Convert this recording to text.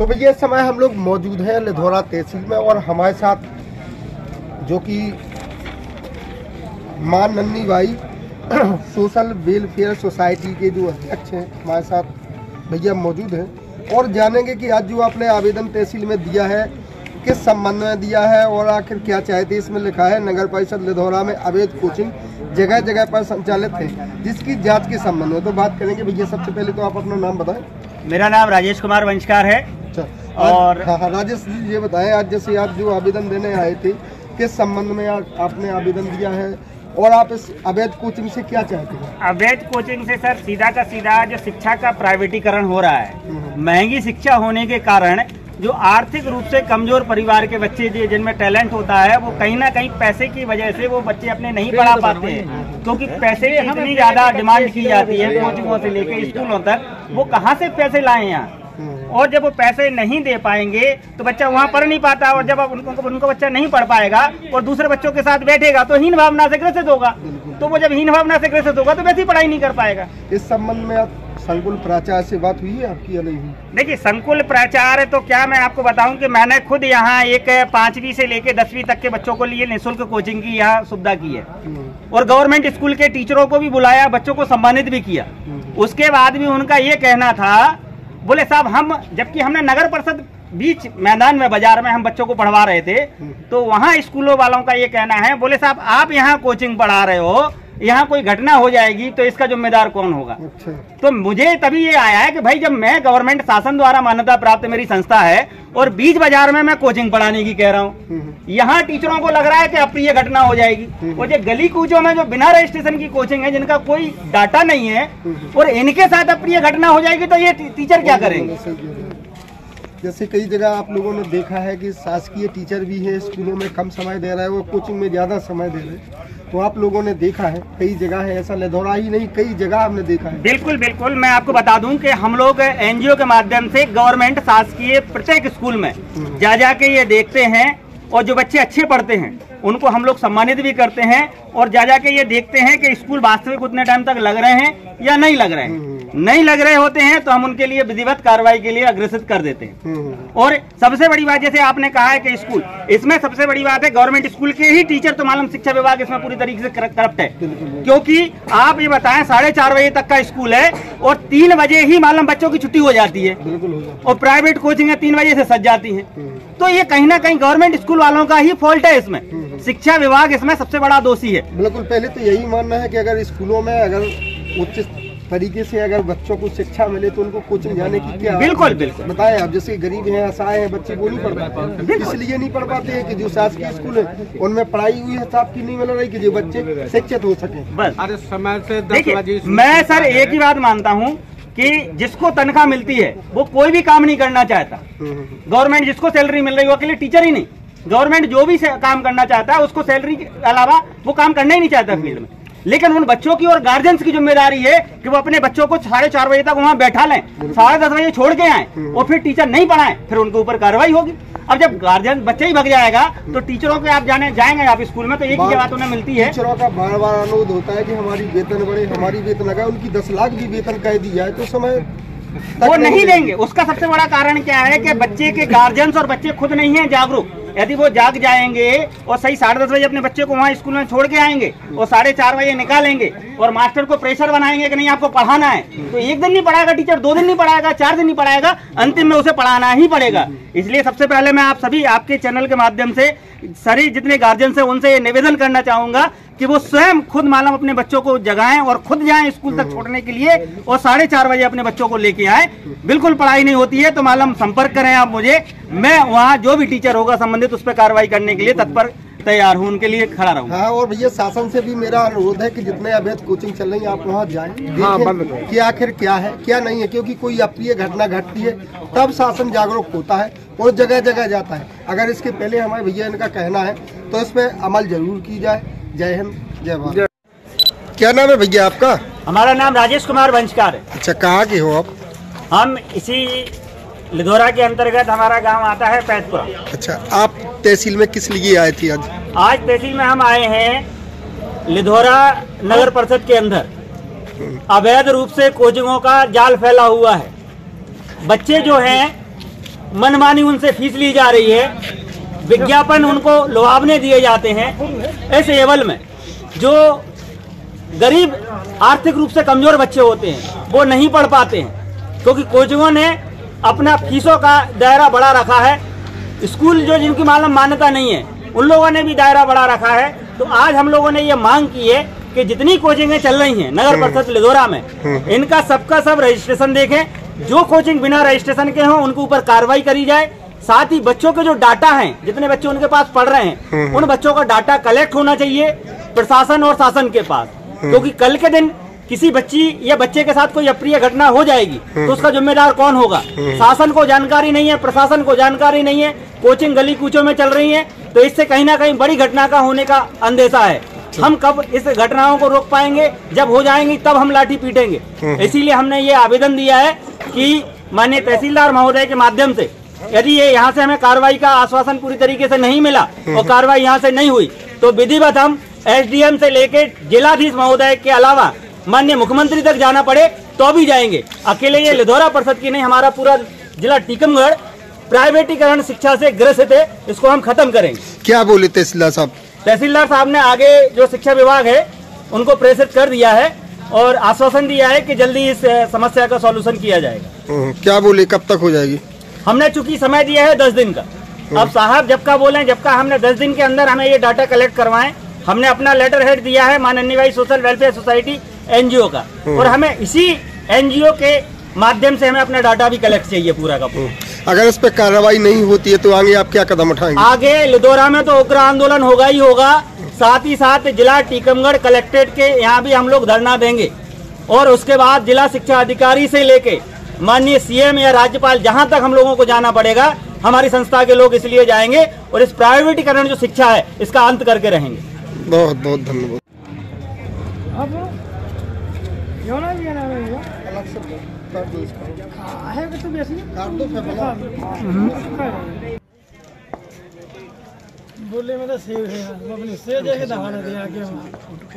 भैया इस समय हम लोग मौजूद हैं लिधौरा तहसील में और हमारे साथ जो कि मां नन्नी बाई सोशल वेलफेयर सोसाइटी के जो अध्यक्ष हैं हमारे साथ भैया मौजूद हैं और जानेंगे कि आज जो आपने आवेदन तहसील में दिया है किस संबंध में दिया है और आखिर क्या चाहते। इसमें लिखा है नगर परिषद लिधौरा में अवैध कोचिंग जगह जगह पर संचालित है जिसकी जांच के संबंध में तो बात करेंगे। भैया सबसे पहले तो आप अपना नाम बताएं। मेरा नाम राजेश कुमार वंशकार है। अच्छा, और हाँ राजेश जी ये बताएं, आज जैसे आप जो आवेदन देने आए थे किस संबंध में आपने आवेदन दिया है और आप इस अवैध कोचिंग से क्या चाहते हैं? अवैध कोचिंग से सर सीधा का सीधा जो शिक्षा का प्राइवेटीकरण हो रहा है, महंगी शिक्षा होने के कारण जो आर्थिक रूप से कमजोर परिवार के बच्चे जिनमें टैलेंट होता है वो कहीं ना कहीं पैसे की वजह से वो बच्चे अपने नहीं पढ़ा पाते हैं, क्योंकि पैसे की इतनी ज्यादा डिमांड की जाती है कोचिंगों से लेकर स्कूलों तक। वो कहाँ से पैसे लाएं यहाँ, और जब वो पैसे नहीं दे पाएंगे तो बच्चा वहाँ पढ़ नहीं पाता, और जब उनको बच्चा नहीं पढ़ पाएगा और दूसरे बच्चों के साथ बैठेगा तो हीन भावना से ग्रसित होगा, तो वो जब हीन भावना से ग्रसित होगा तो वैसे ही पढ़ाई नहीं कर पाएगा। इस संबंध में आप संकुल प्राचार्य से बात हुई है आपकी या नहीं हुई? देखिए संकुल प्राचार्य तो क्या मैं आपको बताऊं कि मैंने खुद यहाँ एक 5वीं से लेकर 10वीं तक के बच्चों को लिए निःशुल्क कोचिंग की यहाँ सुविधा की है और गवर्नमेंट स्कूल के टीचरों को भी बुलाया, बच्चों को सम्मानित भी किया। उसके बाद भी उनका ये कहना था, बोले साहब हम जबकि हमने नगर परिषद बीच मैदान में बाजार में हम बच्चों को पढ़वा रहे थे तो वहाँ स्कूलों वालों का ये कहना है, बोले साहब आप यहाँ कोचिंग पढ़ा रहे हो, यहाँ कोई घटना हो जाएगी तो इसका जिम्मेदार कौन होगा? अच्छा। तो मुझे तभी ये आया है कि भाई जब मैं गवर्नमेंट शासन द्वारा मान्यता प्राप्त मेरी संस्था है और बीच बाजार में मैं कोचिंग पढ़ाने की कह रहा हूँ, यहाँ टीचरों को लग रहा है कि अप्रिय घटना हो जाएगी। और ये गली कूचों में जो बिना रजिस्ट्रेशन की कोचिंग है जिनका कोई डाटा नहीं है और इनके साथ अप्रिय घटना हो जाएगी तो ये टीचर क्या करेंगे? जैसे कई जगह आप लोगों ने देखा है कि शासकीय टीचर भी है स्कूलों में कम समय दे रहा है, वो कोचिंग में ज्यादा समय दे रहे हैं, तो आप लोगों ने देखा है कई जगह है ऐसा, लिधौरा ही नहीं कई जगह आपने देखा है। बिल्कुल बिल्कुल, मैं आपको बता दूं कि हम लोग एनजीओ के माध्यम से गवर्नमेंट शासकीय प्रत्येक स्कूल में जा जाके ये देखते हैं और जो बच्चे अच्छे पढ़ते हैं उनको हम लोग सम्मानित भी करते हैं और जा जाके ये देखते हैं कि स्कूल वास्तविक उतने टाइम तक लग रहे हैं या नहीं लग रहे हैं। नहीं लग रहे होते हैं तो हम उनके लिए विधिवत कार्रवाई के लिए अग्रसित कर देते हैं। और सबसे बड़ी बात जैसे आपने कहा है कि स्कूल, इसमें सबसे बड़ी बात है गवर्नमेंट स्कूल के ही टीचर तो मालूम शिक्षा विभाग इसमें पूरी तरीके से करप्ट है, क्योंकि आप ये बताएं 4:30 बजे तक का स्कूल है और 3 बजे ही मालूम बच्चों की छुट्टी हो जाती है और प्राइवेट कोचिंग 3 बजे से सज जाती है। तो ये कहीं ना कहीं गवर्नमेंट स्कूल वालों का ही फॉल्ट है, इसमें शिक्षा विभाग इसमें सबसे बड़ा दोषी है। बिल्कुल, पहले तो यही मानना है कि अगर स्कूलों में अगर उच्च तरीके से अगर बच्चों को शिक्षा मिले तो उनको कोचिंग जाने की क्या? बिल्कुल बिल्कुल बताएं आप, जैसे गरीब हैं असहाय हैं बच्चे वो नहीं पढ़ पाते, इसलिए नहीं पढ़ पाते हैं कि जो शासकीय स्कूल है उनमें पढ़ाई हुई हिसाब की नहीं मिल रही कि जो बच्चे शिक्षित हो सके। बस अरे समय से देखिए, मैं सर एक ही बात मानता हूँ कि जिसको तनख्वाह मिलती है वो कोई भी काम नहीं करना चाहता। गवर्नमेंट जिसको सैलरी मिल रही है वो अकेले टीचर ही नहीं, गवर्नमेंट जो भी काम करना चाहता है उसको सैलरी के अलावा वो काम करना ही नहीं चाहता फील्ड में। लेकिन उन बच्चों की और गार्जियंस की जिम्मेदारी है कि वो अपने बच्चों को 4:30 बजे तक वहाँ बैठा लें, 10:30 बजे छोड़ के आए और फिर टीचर नहीं पढ़ाएं, फिर उनके ऊपर कार्रवाई होगी। अब जब गार्जियन बच्चे ही भग जाएगा तो टीचरों के आप जाएंगे आप स्कूल में तो एक ही बात उन्हें मिलती है। टीचरों का बार बार अनुरोध होता है कि हमारी वेतन बढ़े, हमारी वेतन लगाए, उनकी 10 लाख भी वेतन कह दी जाए तो समय वो नहीं देंगे। उसका सबसे बड़ा कारण क्या है कि बच्चे के गार्जियंस और बच्चे खुद नहीं है जागरूक। यदि वो जाग जाएंगे और सही 10:30 बजे अपने बच्चे को वहाँ स्कूल में छोड़ के आएंगे और 4:30 बजे निकालेंगे और मास्टर को प्रेशर बनाएंगे कि नहीं आपको पढ़ाना है, तो एक दिन नहीं पढ़ाएगा टीचर, 2 दिन नहीं पढ़ाएगा, 4 दिन नहीं पढ़ाएगा, अंतिम में उसे पढ़ाना ही पड़ेगा। इसलिए सबसे पहले मैं आप सभी आपके चैनल के माध्यम से सारी जितने गार्जियन है उनसे निवेदन करना चाहूंगा कि वो स्वयं खुद मालूम अपने बच्चों को जगाएं और खुद जाएं स्कूल तक छोड़ने के लिए और 4:30 बजे अपने बच्चों को लेके आए। बिल्कुल पढ़ाई नहीं होती है तो मालूम संपर्क करें आप मुझे, मैं वहाँ जो भी टीचर होगा संबंधित उस पर कार्रवाई करने के लिए तत्पर तैयार हूँ, उनके लिए खड़ा रहूँ। हाँ, और भैया शासन से भी मेरा अनुरोध है कि जितने अवैध कोचिंग चल रही है आप वहाँ जाएं, देखें कि आखिर क्या है क्या नहीं है, क्योंकि कोई अप्रिय घटना घटती है तब शासन जागरूक होता है और जगह जगह जाता है। अगर इसके पहले हमारे भैया इनका कहना है तो इस पर अमल जरूर की जाए। जय हिंद, जय भारत। क्या नाम है भैया आपका? हमारा नाम राजेश कुमार वंशकार है। अच्छा, कहाँ के हो आप? हम इसी लिधौरा के अंतर्गत हमारा गांव आता है पैतपुरा। अच्छा, आप तहसील में किस लिए आए थे आज? आज तहसील में हम आए हैं लिधौरा नगर परिषद के अंदर अवैध रूप से कोचिंगों का जाल फैला हुआ है। बच्चे जो हैं मनमानी उनसे फीस ली जा रही है, विज्ञापन उनको लुभावने दिए जाते हैं। ऐसे लेवल में जो गरीब आर्थिक रूप से कमजोर बच्चे होते हैं वो नहीं पढ़ पाते हैं, क्योंकि कोचिंगों ने अपना फीसों का दायरा बढ़ा रखा है। स्कूल जो जिनकी मालूम मान्यता नहीं है उन लोगों ने भी दायरा बढ़ा रखा है। तो आज हम लोगों ने ये मांग की है कि जितनी कोचिंगें चल रही हैं नगर परिषद लिदोरा में, इनका सबका सब रजिस्ट्रेशन देखें। जो कोचिंग बिना रजिस्ट्रेशन के हों उनके ऊपर कार्रवाई करी जाए। साथ ही बच्चों के जो डाटा हैं, जितने बच्चे उनके पास पढ़ रहे हैं, उन बच्चों का डाटा कलेक्ट होना चाहिए प्रशासन और शासन के पास, क्योंकि कल के दिन किसी बच्ची या बच्चे के साथ कोई अप्रिय घटना हो जाएगी तो उसका जिम्मेदार कौन होगा? शासन को जानकारी नहीं है, प्रशासन को जानकारी नहीं है, कोचिंग गली कूचों में चल रही है, तो इससे कहीं ना कहीं बड़ी घटना का होने का अंदेशा है। हम कब इस घटनाओं को रोक पाएंगे? जब हो जाएंगी तब हम लाठी पीटेंगे। इसीलिए हमने ये आवेदन दिया है कि माननीय तहसीलदार महोदय के माध्यम से यदि ये यहाँ से हमें कार्रवाई का आश्वासन पूरी तरीके से नहीं मिला और कार्रवाई यहाँ से नहीं हुई तो विधिवत हम एसडीएम से लेके जिलाधीश महोदय के अलावा माननीय मुख्यमंत्री तक जाना पड़े तो भी जाएंगे। अकेले ये लिदोरा परिषद की नहीं, हमारा पूरा जिला टीकमगढ़ प्राइवेटीकरण शिक्षा से ग्रसित है, इसको हम खत्म करेंगे। क्या बोले तहसीलदार साहब? तहसीलदार साहब ने आगे जो शिक्षा विभाग है उनको प्रेषित कर दिया है और आश्वासन दिया है कि जल्दी इस समस्या का सॉल्यूशन किया जाएगा। क्या बोले, कब तक हो जाएगी? हमने चूंकि समय दिया है 10 दिन का। अब साहब जब का बोले, जब का हमने 10 दिन के अंदर हमें ये डाटा कलेक्ट करवाएं। हमने अपना लेटर हेड दिया है माननीय सोशल वेलफेयर सोसाइटी एनजीओ का, और हमें इसी एनजीओ के माध्यम से हमें अपना डाटा भी कलेक्ट चाहिए पूरा का पूरा। अगर इस पर कार्रवाई नहीं होती है तो आगे आप क्या कदम उठाएंगे? आगे लिदोरा में तो उग्र आंदोलन होगा ही होगा, साथ ही साथ जिला टीकमगढ़ कलेक्ट्रेट के यहाँ भी हम लोग धरना देंगे, और उसके बाद जिला शिक्षा अधिकारी से लेके माननीय सीएम या राज्यपाल जहाँ तक हम लोगों को जाना पड़ेगा, हमारी संस्था के लोग इसलिए जाएंगे और इस प्राइवेटीकरण जो शिक्षा है इसका अंत करके रहेंगे। बहुत बहुत धन्यवाद। बोले मेरा सेव है, अपनी सेव देखे दहाना दिया